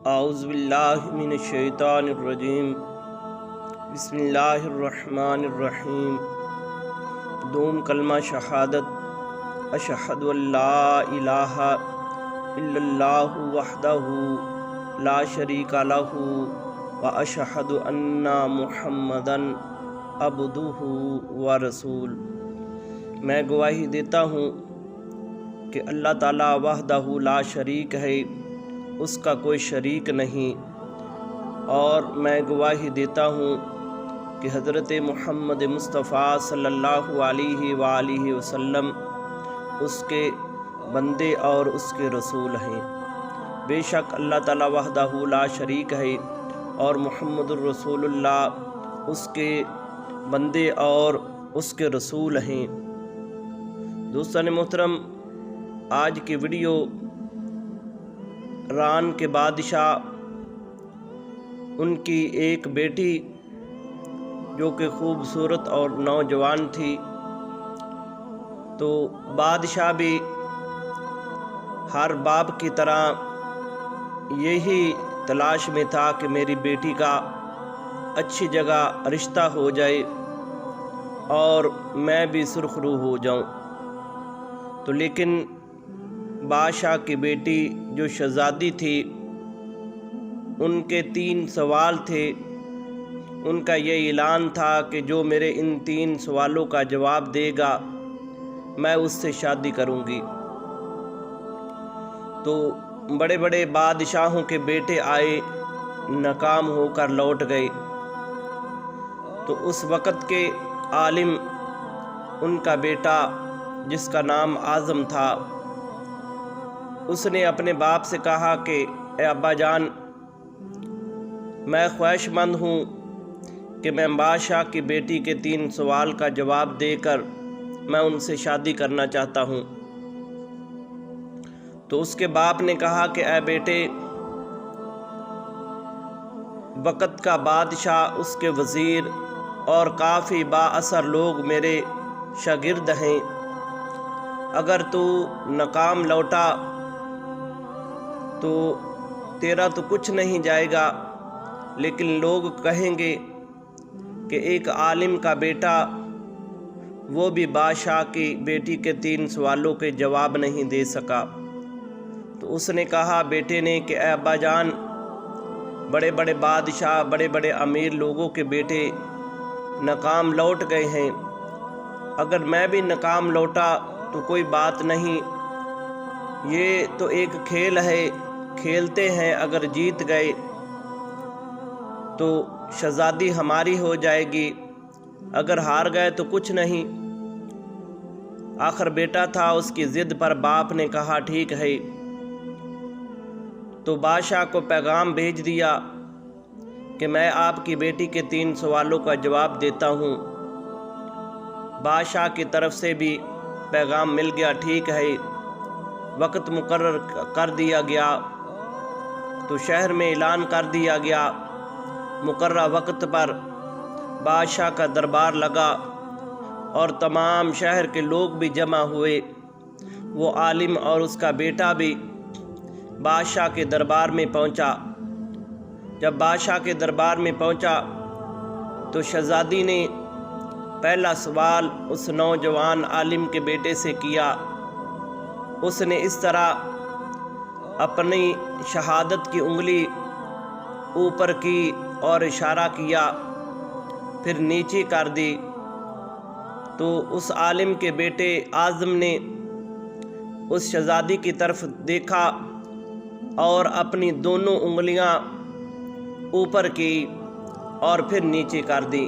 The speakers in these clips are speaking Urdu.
اعوذ باللہ من الشیطان الرجیم بسم اللہ الرحمن الرحیم دوم کلمہ شہادت اشہد ان لا الہ الا اللہ وحدہ لا شریک لہ واشہد ان محمدا عبدہ ورسول۔ میں گواہی دیتا ہوں کہ اللہ تعالیٰ وحدہ لا شریک ہے، اس کا کوئی شریک نہیں، اور میں گواہی دیتا ہوں کہ حضرت محمد مصطفیٰ صلی اللہ علیہ وآلہ وسلم اس کے بندے اور اس کے رسول ہیں۔ بے شک اللہ تعالیٰ وحدہ لا شریک ہے اور محمد الرسول اللہ اس کے بندے اور اس کے رسول ہیں۔ دوستان محترم، آج کی ویڈیو ایران کے بادشاہ، ان کی ایک بیٹی جو کہ خوبصورت اور نوجوان تھی، تو بادشاہ بھی ہر باپ کی طرح یہی تلاش میں تھا کہ میری بیٹی کا اچھی جگہ رشتہ ہو جائے اور میں بھی سرخرو ہو جاؤں۔ تو لیکن بادشاہ کی بیٹی جو شہزادی تھی، ان کے 3 سوال تھے۔ ان کا یہ اعلان تھا کہ جو میرے ان 3 سوالوں کا جواب دے گا میں اس سے شادی کروں گی۔ تو بڑے بڑے بادشاہوں کے بیٹے آئے، ناکام ہو کر لوٹ گئے۔ تو اس وقت کے عالم، ان کا بیٹا جس کا نام اعظم تھا، اس نے اپنے باپ سے کہا کہ اے ابا جان، میں خواہش مند ہوں کہ میں بادشاہ کی بیٹی کے 3 سوال کا جواب دے کر میں ان سے شادی کرنا چاہتا ہوں۔ تو اس کے باپ نے کہا کہ اے بیٹے، وقت کا بادشاہ، اس کے وزیر اور کافی با اثر لوگ میرے شاگرد ہیں۔ اگر تو ناکام لوٹا تو تیرا تو کچھ نہیں جائے گا، لیکن لوگ کہیں گے کہ ایک عالم کا بیٹا، وہ بھی بادشاہ کی بیٹی کے 3 سوالوں کے جواب نہیں دے سکا۔ تو اس نے کہا بیٹے نے کہ اے ابا جان، بڑے بڑے بادشاہ، بڑے بڑے امیر لوگوں کے بیٹے ناکام لوٹ گئے ہیں، اگر میں بھی ناکام لوٹا تو کوئی بات نہیں، یہ تو ایک کھیل ہے، کھیلتے ہیں، اگر جیت گئے تو شہزادی ہماری ہو جائے گی، اگر ہار گئے تو کچھ نہیں۔ آخر بیٹا تھا، اس کی ضد پر باپ نے کہا ٹھیک ہے۔ تو بادشاہ کو پیغام بھیج دیا کہ میں آپ کی بیٹی کے 3 سوالوں کا جواب دیتا ہوں۔ بادشاہ کی طرف سے بھی پیغام مل گیا، ٹھیک ہے۔ وقت مقرر کر دیا گیا، تو شہر میں اعلان کر دیا گیا، مقررہ وقت پر بادشاہ کا دربار لگا اور تمام شہر کے لوگ بھی جمع ہوئے۔ وہ عالم اور اس کا بیٹا بھی بادشاہ کے دربار میں پہنچا۔ جب بادشاہ کے دربار میں پہنچا تو شہزادی نے پہلا سوال اس نوجوان عالم کے بیٹے سے کیا۔ اس نے اس طرح اپنی شہادت کی انگلی اوپر کی اور اشارہ کیا، پھر نیچے کر دی۔ تو اس عالم کے بیٹے اعظم نے اس شہزادی کی طرف دیکھا اور اپنی دونوں انگلیاں اوپر کی اور پھر نیچے کر دی۔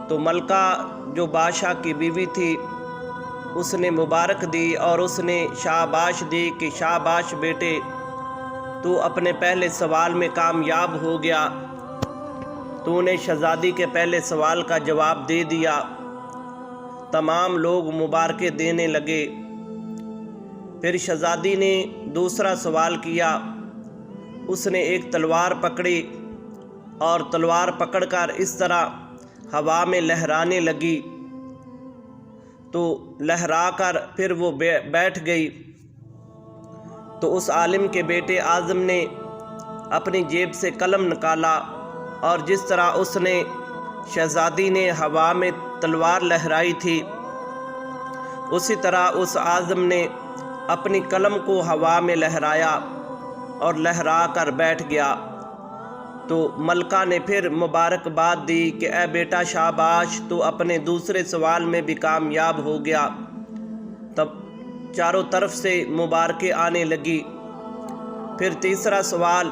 تو ملکہ جو بادشاہ کی بیوی تھی، اس نے مبارک دی اور اس نے شاباش دی کہ شاباش بیٹے، تو اپنے پہلے سوال میں کامیاب ہو گیا، تو نے شہزادی کے پہلے سوال کا جواب دے دیا۔ تمام لوگ مبارکیں دینے لگے۔ پھر شہزادی نے دوسرا سوال کیا۔ اس نے ایک تلوار پکڑی اور تلوار پکڑ کر اس طرح ہوا میں لہرانے لگی، تو لہرا کر پھر وہ بیٹھ گئی۔ تو اس عالم کے بیٹے اعظم نے اپنی جیب سے قلم نکالا اور جس طرح اس نے شہزادی نے ہوا میں تلوار لہرائی تھی اسی طرح اس اعظم نے اپنی قلم کو ہوا میں لہرایا اور لہرا کر بیٹھ گیا۔ تو ملکہ نے پھر مبارکباد دی کہ اے بیٹا شاباش، تو اپنے دوسرے سوال میں بھی کامیاب ہو گیا۔ تب چاروں طرف سے مبارکیں آنے لگی۔ پھر تیسرا سوال،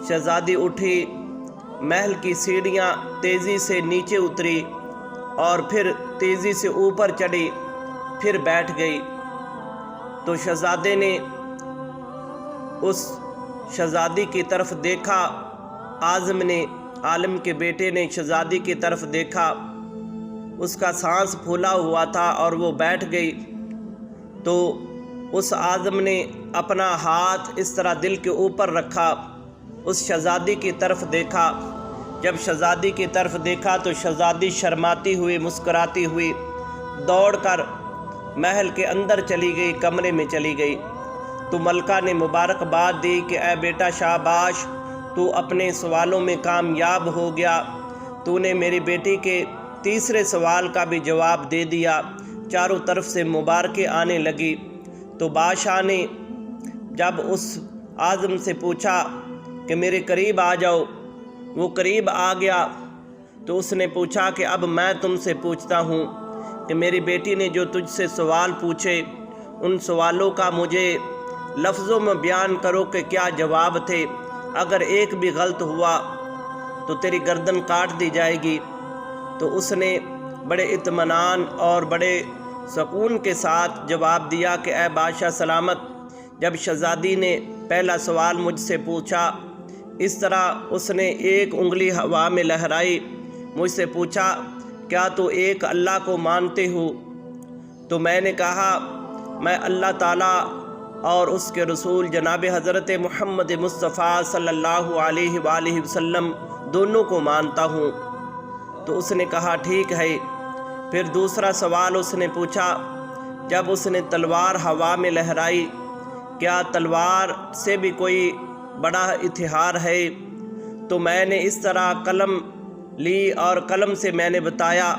شہزادی اٹھی، محل کی سیڑھیاں تیزی سے نیچے اتری اور پھر تیزی سے اوپر چڑھی، پھر بیٹھ گئی۔ تو شہزادے نے اس شہزادی کی طرف دیکھا، اعظم نے، عالم کے بیٹے نے شہزادی کی طرف دیکھا، اس کا سانس پھولا ہوا تھا اور وہ بیٹھ گئی۔ تو اس اعظم نے اپنا ہاتھ اس طرح دل کے اوپر رکھا، اس شہزادی کی طرف دیکھا۔ جب شہزادی کی طرف دیکھا تو شہزادی شرماتی ہوئی، مسکراتی ہوئی دوڑ کر محل کے اندر چلی گئی، کمرے میں چلی گئی۔ تو ملکہ نے مبارکباد دی کہ اے بیٹا شاباش، تو اپنے سوالوں میں کامیاب ہو گیا، تو نے میری بیٹی کے تیسرے سوال کا بھی جواب دے دیا۔ چاروں طرف سے مبارکیں آنے لگی۔ تو بادشاہ نے جب اس اعظم سے پوچھا کہ میرے قریب آ جاؤ، وہ قریب آ گیا۔ تو اس نے پوچھا کہ اب میں تم سے پوچھتا ہوں کہ میری بیٹی نے جو تجھ سے سوال پوچھے ان سوالوں کا مجھے لفظوں میں بیان کرو کہ کیا جواب تھے، اگر ایک بھی غلط ہوا تو تیری گردن کاٹ دی جائے گی۔ تو اس نے بڑے اطمینان اور بڑے سکون کے ساتھ جواب دیا کہ اے بادشاہ سلامت، جب شہزادی نے پہلا سوال مجھ سے پوچھا، اس طرح اس نے ایک انگلی ہوا میں لہرائی، مجھ سے پوچھا کیا تو ایک اللہ کو مانتے ہو؟ تو میں نے کہا میں اللہ تعالیٰ اور اس کے رسول جناب حضرت محمد مصطفیٰ صلی اللہ علیہ وآلہ وسلم دونوں کو مانتا ہوں۔ تو اس نے کہا ٹھیک ہے۔ پھر دوسرا سوال اس نے پوچھا، جب اس نے تلوار ہوا میں لہرائی، کیا تلوار سے بھی کوئی بڑا ہتھیار ہے؟ تو میں نے اس طرح قلم لی اور قلم سے میں نے بتایا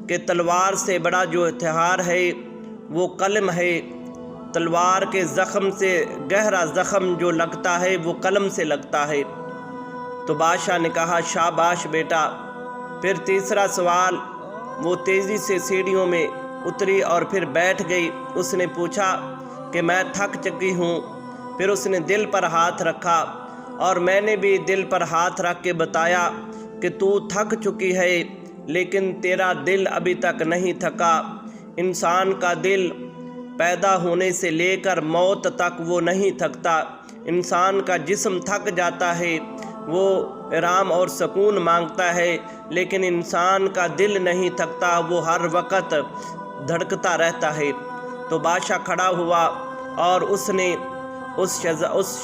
کہ تلوار سے بڑا جو ہتھیار ہے وہ قلم ہے، تلوار کے زخم سے گہرا زخم جو لگتا ہے وہ قلم سے لگتا ہے۔ تو بادشاہ نے کہا شاباش بیٹا۔ پھر تیسرا سوال، وہ تیزی سے سیڑھیوں میں اتری اور پھر بیٹھ گئی۔ اس نے پوچھا کہ میں تھک چکی ہوں۔ پھر اس نے دل پر ہاتھ رکھا اور میں نے بھی دل پر ہاتھ رکھ کے بتایا کہ تو تھک چکی ہے لیکن تیرا دل ابھی تک نہیں تھکا۔ انسان کا دل پیدا ہونے سے لے کر موت تک وہ نہیں تھکتا۔ انسان کا جسم تھک جاتا ہے، وہ آرام اور سکون مانگتا ہے، لیکن انسان کا دل نہیں تھکتا، وہ ہر وقت دھڑکتا رہتا ہے۔ تو بادشاہ کھڑا ہوا اور اس نے اس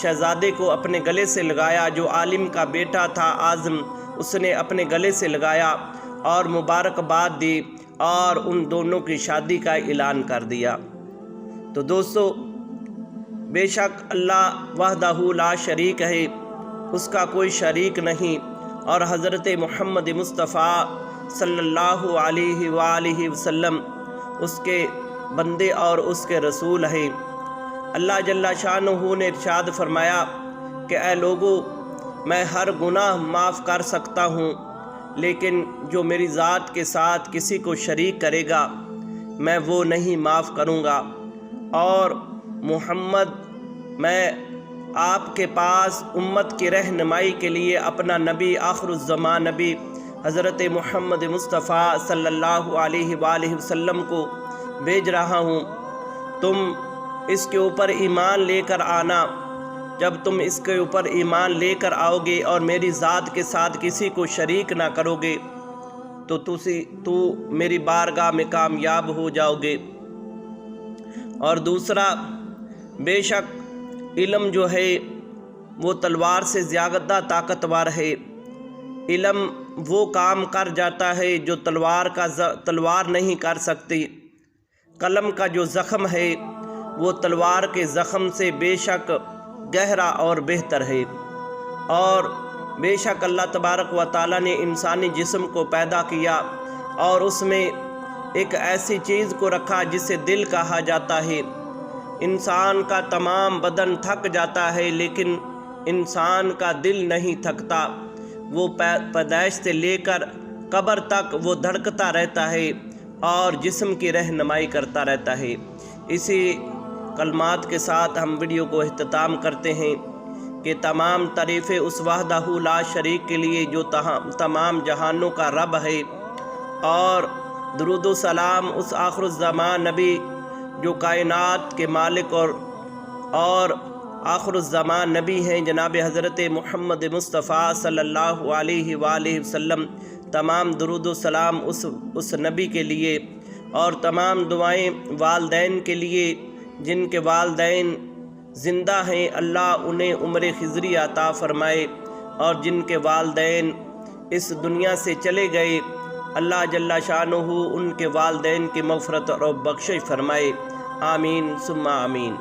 شہزادے کو اپنے گلے سے لگایا، جو عالم کا بیٹا تھا اعظم، اس نے اپنے گلے سے لگایا اور مبارکباد دی اور ان دونوں کی شادی کا اعلان کر دیا۔ تو دوستو، بے شک اللہ وحدہ لا شریک ہے، اس کا کوئی شریک نہیں، اور حضرت محمد مصطفیٰ صلی اللہ علیہ وآلہ وسلم اس کے بندے اور اس کے رسول ہیں۔ اللہ جل شانہ نے ارشاد فرمایا کہ اے لوگو، میں ہر گناہ معاف کر سکتا ہوں، لیکن جو میری ذات کے ساتھ کسی کو شریک کرے گا میں وہ نہیں معاف کروں گا۔ اور محمد، میں آپ کے پاس امت کی رہنمائی کے لیے اپنا نبی، آخر الزمان نبی حضرت محمد مصطفیٰ صلی اللہ علیہ وآلہ وسلم کو بھیج رہا ہوں، تم اس کے اوپر ایمان لے کر آنا۔ جب تم اس کے اوپر ایمان لے کر آؤ گے اور میری ذات کے ساتھ کسی کو شریک نہ کرو گے تو میری بارگاہ میں کامیاب ہو جاؤ گے۔ اور دوسرا، بے شک علم جو ہے وہ تلوار سے زیادہ طاقتور ہے۔ علم وہ کام کر جاتا ہے جو تلوار نہیں کر سکتی۔ قلم کا جو زخم ہے وہ تلوار کے زخم سے بے شک گہرا اور بہتر ہے۔ اور بے شک اللہ تبارک و تعالیٰ نے انسانی جسم کو پیدا کیا اور اس میں ایک ایسی چیز کو رکھا جسے دل کہا جاتا ہے۔ انسان کا تمام بدن تھک جاتا ہے لیکن انسان کا دل نہیں تھکتا، وہ پیدائش سے لے کر قبر تک وہ دھڑکتا رہتا ہے اور جسم کی رہنمائی کرتا رہتا ہے۔ اسی کلمات کے ساتھ ہم ویڈیو کو اختتام کرتے ہیں کہ تمام تعریفیں اس وحدہ لا شریک کے لیے جو تمام جہانوں کا رب ہے، اور درود و سلام اس آخر الزمان نبی جو کائنات کے مالک اور آخر الزمان نبی ہیں جناب حضرت محمد مصطفیٰ صلی اللہ علیہ وآلہ وسلم۔ تمام درود و سلام اس نبی کے لیے، اور تمام دعائیں والدین کے لیے جن کے والدین زندہ ہیں، اللہ انہیں عمر خضری عطا فرمائے، اور جن کے والدین اس دنیا سے چلے گئے اللہ جل شانہ ان کے والدین کی مغفرت اور بخشش فرمائے۔ آمین ثم آمین۔